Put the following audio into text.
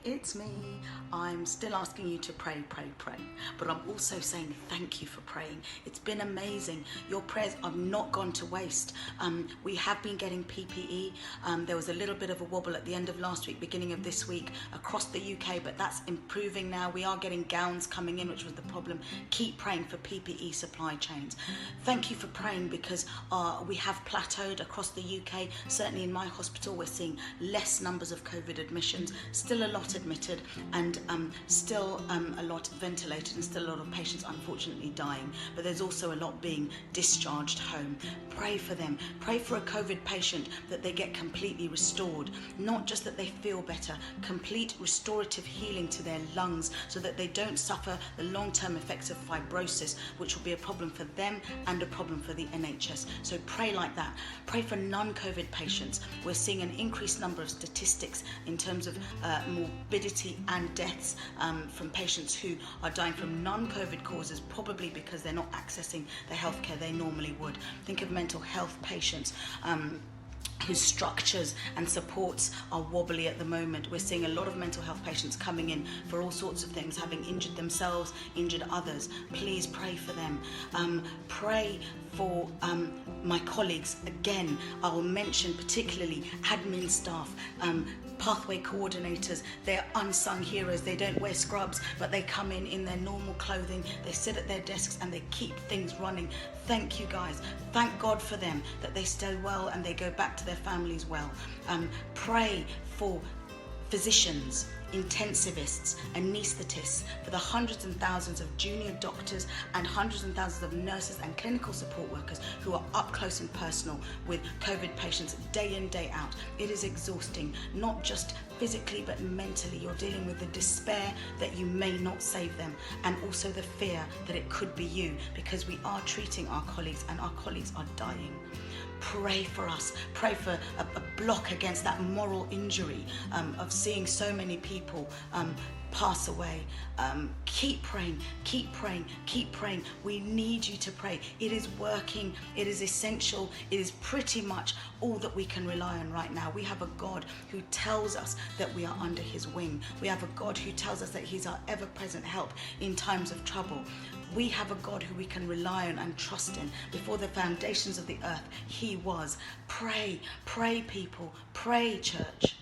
it's me. I'm still asking you to pray, but I'm also saying thank you for praying. It's been amazing. Your prayers have not gone to waste. We have been getting PPE. There was a little bit of a wobble at the end of last week, beginning of this week across the UK, but that's improving now. We are getting gowns coming in, which was the problem. Keep praying for PPE supply chains. Thank you for praying, because we have plateaued across the UK. Certainly in my hospital, we're seeing less numbers of COVID admissions, still a lot admitted, and still a lot ventilated, and still a lot of patients unfortunately dying, but there's also a lot being discharged home. Pray for them. Pray for a COVID patient that they get completely restored, not just that they feel better, complete restorative healing to their lungs, so that they don't suffer the long-term effects of fibrosis, which will be a problem for them and a problem for the NHS. So pray like that. Pray for non-COVID patients. We're seeing an increased number of statistics in terms of morbidity and deaths from patients who are dying from non-COVID causes, probably because they're not accessing the healthcare they normally would. Think of mental health patients whose structures and supports are wobbly at the moment. We're seeing a lot of mental health patients coming in for all sorts of things, having injured themselves, injured others. Please pray for them. Pray for my colleagues. Again, I will mention particularly admin staff, pathway coordinators. They're unsung heroes. They don't wear scrubs, but they come in their normal clothing. They sit at their desks and they keep things running. Thank you, guys. Thank God for them, that they stay well and they go back to their families well. Pray for physicians, intensivists, anaesthetists, for the hundreds and thousands of junior doctors and hundreds and thousands of nurses and clinical support workers who are up close and personal with COVID patients day in, day out. It is exhausting, not just physically but mentally. You're dealing with the despair that you may not save them, and also the fear that it could be you, because we are treating our colleagues and our colleagues are dying. Pray for us. Pray for a block against that moral injury of seeing so many people pass away. Keep praying, keep praying, keep praying. We need you to pray. It is working. It is essential. It is pretty much all that we can rely on right now. We have a God who tells us that we are under his wing. We have a God who tells us that he's our ever-present help in times of trouble. We have a God who we can rely on and trust in. Before the foundations of the earth, he was. Pray, pray people, pray church.